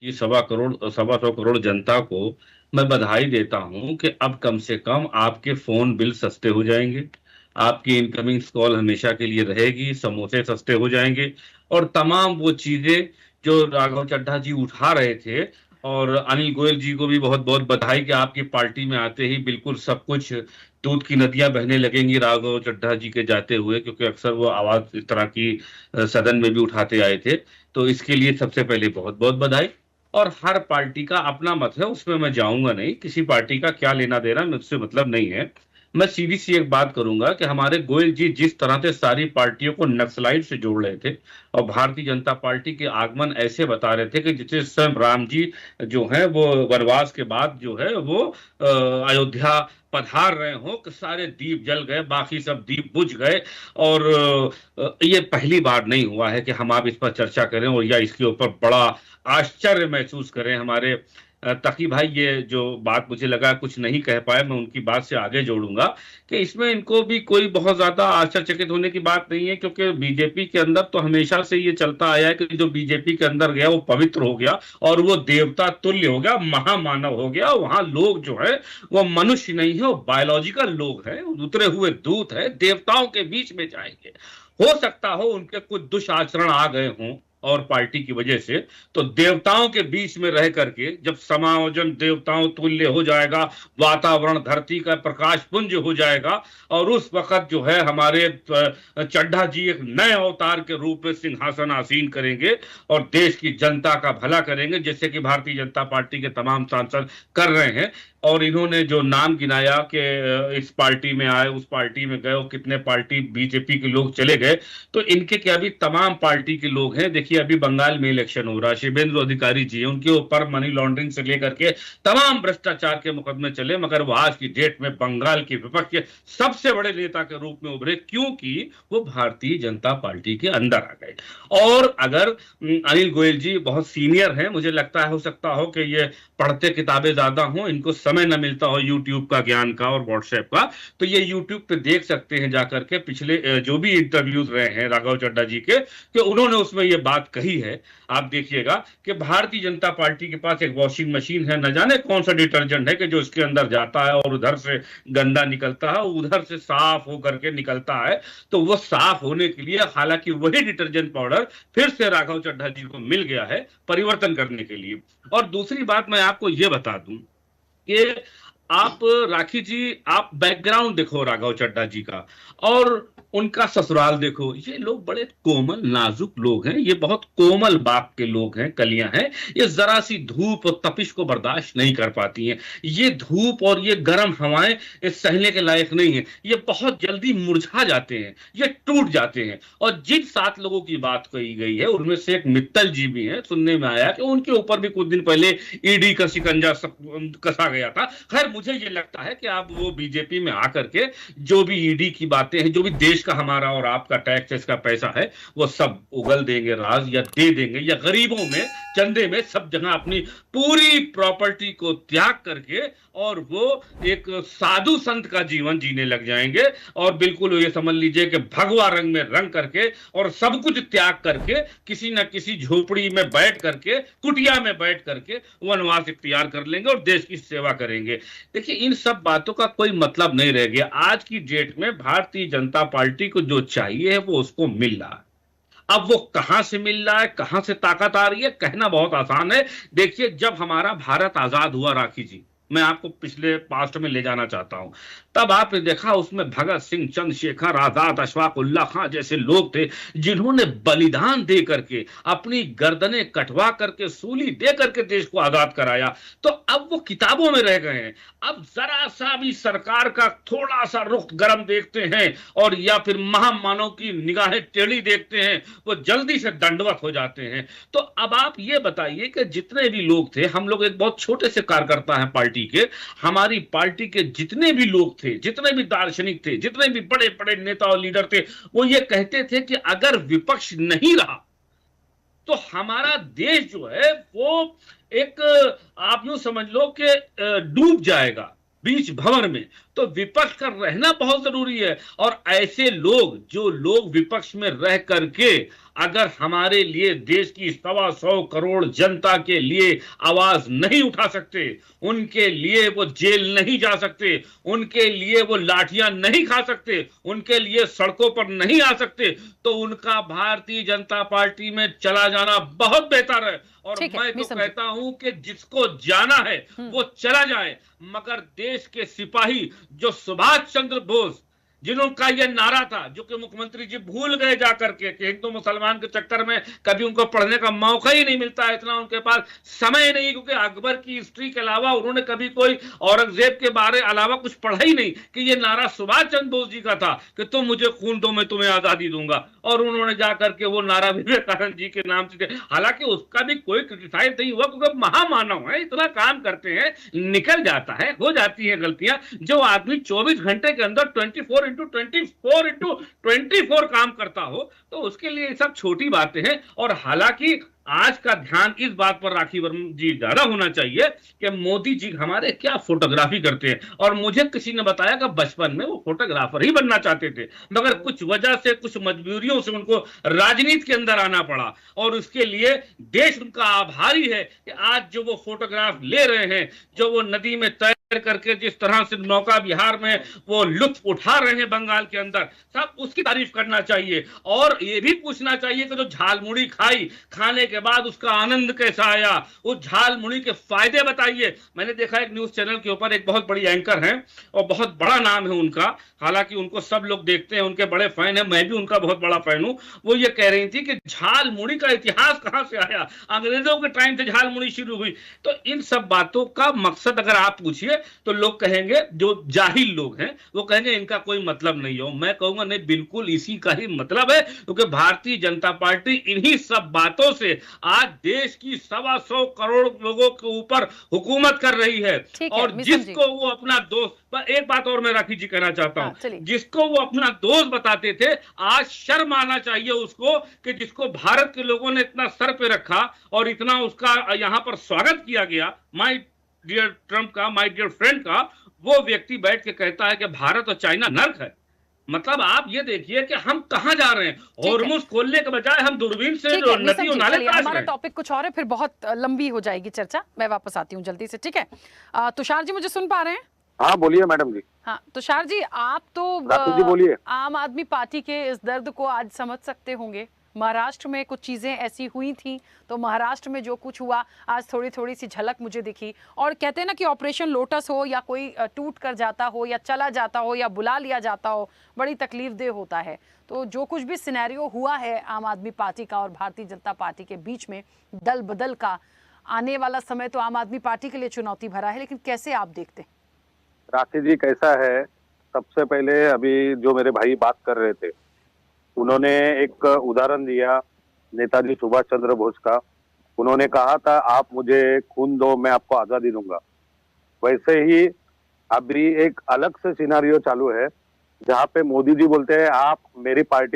ये 1.25 करोड़ जनता को मैं बधाई देता हूं कि अब कम से कम आपके फोन बिल सस्ते हो जाएंगे, आपकी इनकमिंग कॉल हमेशा के लिए रहेगी, समोसे सस्ते हो जाएंगे, और तमाम वो चीजें जो राघव चड्ढा जी उठा रहे थे। और अनिल गोयल जी को भी बहुत बहुत बधाई कि आपकी पार्टी में आते ही बिल्कुल सब कुछ, दूध की नदियां बहने लगेंगी राघव चड्ढा जी के जाते हुए, क्योंकि अक्सर वो आवाज इस तरह की सदन में भी उठाते आए थे। तो इसके लिए सबसे पहले बहुत बहुत बधाई। और हर पार्टी का अपना मत है, उसमें मैं जाऊंगा नहीं, किसी पार्टी का क्या लेना देना मुझसे मतलब नहीं है। मैं सीधी सी एक बात करूंगा कि हमारे गोयल जी जिस तरह से सारी पार्टियों को नक्सलाइट से जोड़ रहे थे, और भारतीय जनता पार्टी के आगमन ऐसे बता रहे थे कि जिसे स्वयं राम जी जो है वो वनवास के बाद जो है वो अयोध्या पधार रहे हो कि सारे दीप जल गए, बाकी सब दीप बुझ गए। और ये पहली बार नहीं हुआ है कि हम आप इस पर चर्चा करें और या इसके ऊपर बड़ा आश्चर्य महसूस करें। हमारे तकी भाई ये जो बात मुझे लगा कुछ नहीं कह पाए, मैं उनकी बात से आगे जोड़ूंगा कि इसमें इनको भी कोई बहुत ज्यादा आश्चर्यचकित होने की बात नहीं है, क्योंकि बीजेपी के अंदर तो हमेशा से ये चलता आया है कि जो बीजेपी के अंदर गया वो पवित्र हो गया और वो देवता तुल्य हो गया, महामानव हो गया। वहां लोग जो है वो मनुष्य नहीं है, वो बायोलॉजिकल लोग हैं, उतरे हुए दूत है, देवताओं के बीच में जाएंगे। हो सकता हो उनके कुछ दुष्आचरण आ गए हों और पार्टी की वजह से, तो देवताओं के बीच में रह करके जब समायोजन देवताओं तुल्य हो जाएगा, वातावरण धरती का प्रकाश पुंज हो जाएगा, और उस वक्त जो है हमारे चड्ढा जी एक नए अवतार के रूप में सिंहासन आसीन करेंगे और देश की जनता का भला करेंगे, जैसे कि भारतीय जनता पार्टी के तमाम सांसद कर रहे हैं। और इन्होंने जो नाम गिनाया कि इस पार्टी में आए, उस पार्टी में गए, और कितने पार्टी बीजेपी के लोग चले गए, तो इनके क्या भी तमाम पार्टी के लोग हैं। देखिए अभी बंगाल में इलेक्शन हो रहा है, शिवेंद्र अधिकारी जी उनके ऊपर मनी लॉन्ड्रिंग से लेकर के तमाम भ्रष्टाचार के मुकदमे चले, मगर वो आज की डेट में बंगाल के विपक्ष के सबसे बड़े नेता के रूप में उभरे, क्योंकि वो भारतीय जनता पार्टी के अंदर आ गए। और अगर अनिल गोयल जी बहुत सीनियर हैं, मुझे लगता है हो सकता हो कि ये पढ़ते किताबें ज्यादा हो, इनको समय न मिलता हो यूट्यूब का ज्ञान का और व्हाट्सएप का, तो ये यूट्यूब पे देख सकते हैं जाकर के पिछले जो भी इंटरव्यूज रहे हैं राघव चड्ढा जी के, कि उन्होंने उसमें ये बात कही है। आप देखिएगा कि भारतीय जनता पार्टी के पास एक वॉशिंग मशीन है, न जाने कौन सा डिटर्जेंट है कि जो इसके अंदर जाता है और उधर से गंदा निकलता है, उधर से साफ होकर के निकलता है। तो वो साफ होने के लिए हालांकि वही डिटर्जेंट पाउडर फिर से राघव चड्ढा जी को मिल गया है परिवर्तन करने के लिए। और दूसरी बात मैं आपको ये बता दूं कि आप राखी जी, आप बैकग्राउंड देखो राघव चड्ढा जी का और उनका ससुराल देखो, ये लोग बड़े कोमल नाजुक लोग हैं, ये बहुत कोमल बाप के लोग हैं, कलियां हैं। ये जरा सी धूप और तपिश को बर्दाश्त नहीं कर पाती हैं। ये धूप और ये गर्म हवाएं ये सहने के लायक नहीं है, ये बहुत जल्दी मुरझा जाते हैं, ये टूट जाते हैं। और जिन 7 लोगों की बात कही गई है उनमें से एक मित्तल जी भी हैं, सुनने में आया कि उनके ऊपर भी कुछ दिन पहले ईडी का शिकंजा कसा गया था। खैर मुझे ये लगता है कि आप वो बीजेपी में आकर के जो भी ईडी की बातें हैं, जो भी देश का हमारा और आपका टैक्स का पैसा है, वो सब उगल देंगे राज, या दे देंगे, या गरीबों में चंदे में सब जगह अपनी पूरी प्रॉपर्टी को त्याग करके और वो एक साधु संत का जीवन जीने लग जाएंगे। और बिल्कुल ये समझ लीजिए कि भगवा रंग में रंग करके और सब कुछ त्याग करके किसी न किसी झोपड़ी में बैठ करके, कुटिया में बैठ करके वनवास इख्तियार कर लेंगे और देश की सेवा करेंगे। देखिए इन सब बातों का कोई मतलब नहीं रह गया। आज की डेट में भारतीय जनता पार्टी को जो चाहिए है वो उसको मिल रहा है। अब वो कहां से मिल रहा है, कहां से ताकत आ रही है, कहना बहुत आसान है। देखिए जब हमारा भारत आजाद हुआ राखी जी, मैं आपको पिछले पास्ट में ले जाना चाहता हूं, तब आपने देखा उसमें भगत सिंह, चंद्रशेखर आजाद, अशफाक उल्ला खां जैसे लोग थे जिन्होंने बलिदान दे करके अपनी गर्दनें कटवा करके सूली दे करके देश को आजाद कराया। तो अब वो किताबों में रह गए हैं। अब जरा सा भी सरकार का थोड़ा सा रुख गर्म देखते हैं और या फिर महामानव की निगाहें टेढ़ी देखते हैं, वो जल्दी से दंडवत हो जाते हैं। तो अब आप ये बताइए कि जितने भी लोग थे, हम लोग एक बहुत छोटे से कार्यकर्ता हैं पार्टी के, हमारी पार्टी के जितने भी लोग थे, जितने भी दार्शनिक थे, जितने भी बड़े बड़े नेता और लीडर थे, वो ये कहते थे कि अगर विपक्ष नहीं रहा तो हमारा देश जो है वो एक, आप यूं समझ लो कि डूब जाएगा। बीच भंवर में, तो विपक्ष का रहना बहुत जरूरी है। और ऐसे लोग, जो लोग विपक्ष में रह करके अगर हमारे लिए, देश की 125 करोड़ जनता के लिए आवाज नहीं उठा सकते, उनके लिए वो जेल नहीं जा सकते, उनके लिए वो लाठियां नहीं खा सकते, उनके लिए सड़कों पर नहीं आ सकते, तो उनका भारतीय जनता पार्टी में चला जाना बहुत बेहतर है। और मैं तो कहता हूं कि जिसको जाना है वो चला जाए, मगर देश के सिपाही जो सुभाष चंद्र बोस, जिनका ये नारा था, जो कि मुख्यमंत्री जी भूल गए जाकर के कि हिंदू मुसलमान के चक्कर में कभी उनको पढ़ने का मौका ही नहीं मिलता है, इतना उनके पास समय नहीं, क्योंकि अकबर की हिस्ट्री के अलावा उन्होंने कभी कोई औरंगजेब के बारे अलावा कुछ पढ़ा ही नहीं, कि ये नारा सुभाष चंद्र बोस जी का था कि तुम मुझे खून दो मैं तुम्हें आजादी दूंगा, और उन्होंने जाकर के वो नारा विवेकानंद जी के नाम से, हालांकि उसका भी कोई क्रिटिसाइज नहीं हुआ, क्योंकि महामानव है, इतना काम करते हैं, निकल जाता है, हो जाती है गलतियां। जो आदमी 24 घंटे के अंदर 24x24 काम करता हो, तो उसके लिए ये सब छोटी बातें हैं। और हालांकि आज का ध्यान इस बात पर राखी वर्मा जी ज्यादा होना चाहिए कि मोदी जी हमारे क्या फोटोग्राफी करते हैं। और मुझे किसी ने बताया कि बचपन में वो फोटोग्राफर ही बनना चाहते थे, मगर कुछ वजह से, कुछ मजबूरियों से उनको राजनीति के अंदर आना पड़ा, और उसके लिए देश उनका आभारी है कि आज जो वो फोटोग्राफ ले रहे हैं, जो वो नदी में तैर करके जिस तरह से नौका विहार में वो लुत्फ उठा रहे हैं बंगाल के अंदर, सब उसकी तारीफ करना चाहिए। और ये भी पूछना चाहिए कि जो झालमुड़ी खाई, खाने के बाद उसका आनंद कैसा आया, उस झालमुड़ी के फायदे बताइए। मैंने देखा एक न्यूज चैनल के ऊपर एक बहुत बड़ी एंकर हैं और बहुत बड़ा नाम है उनका, हालांकि उनको सब लोग देखते हैं, उनके बड़े फैन है, मैं भी उनका बहुत बड़ा फैन हूं। वो ये कह रही थी कि झालमुड़ी का इतिहास कहां से आया, अंग्रेजों के टाइम से झालमुड़ी शुरू हुई। तो इन सब बातों का मकसद अगर आप पूछिए तो लोग कहेंगे, जो जाहिल लोग हैं वो कहेंगे इनका कोई मतलब नहीं हो। मैं कहूंगा नहीं, बिल्कुल इसी का ही मतलब है, क्योंकि भारतीय जनता पार्टी इन्हीं सब बातों से आज देश की 125 करोड़ लोगों के ऊपर हुकूमत कर रही है। और जिसको वो अपना दोस्त, पर एक बात और मैं राखी जी कहना चाहता हूं, जिसको वो अपना दोस्त बताते थे, आज शर्म आना चाहिए उसको कि जिसको भारत के लोगों ने इतना सर पे रखा और इतना उसका यहां पर स्वागत किया गया, माय डियर ट्रंप का, माय डियर फ्रेंड का, वो व्यक्ति बैठ के कहता है कि भारत और चाइना नर्क है। मतलब आप ये देखिए कि हम कहां जा रहे हैं, हॉर्मुज़ खोलने के बजाय हम दूरबीन से जो नदी और नाले तलाश रहे हैं। हमारा टॉपिक कुछ और है, फिर बहुत लंबी हो जाएगी चर्चा, मैं वापस आती हूँ जल्दी से, ठीक है? तुषार जी मुझे सुन पा रहे हैं? हाँ बोलिए मैडम जी। हाँ तुषार जी, आप तो बोलिए। आम आदमी पार्टी के इस दर्द को आज समझ सकते होंगे। महाराष्ट्र में कुछ चीजें ऐसी हुई थी, तो महाराष्ट्र में जो कुछ हुआ आज थोड़ी थोड़ी सी झलक मुझे दिखी। और कहते हैं ना कि ऑपरेशन लोटस हो या कोई टूट कर जाता हो या चला जाता हो या बुला लिया जाता हो, बड़ी तकलीफ देह होता है। तो जो कुछ भी सिनेरियो हुआ है आम आदमी पार्टी का और भारतीय जनता पार्टी के बीच में दल बदल का, आने वाला समय तो आम आदमी पार्टी के लिए चुनौती भरा है, लेकिन कैसे आप देखते हैं? राखी जी कैसा है, सबसे पहले अभी जो मेरे भाई बात कर रहे थे, उन्होंने एक उदाहरण दिया नेताजी सुभाष चंद्र बोस का। उन्होंने कहा था आप मुझे खून दो मैं आपको आजादी दूंगा। वैसे ही अभी एक अलग से सिनारियो चालू है, जहाँ पे मोदी जी बोलते हैं आप मेरी पार्टी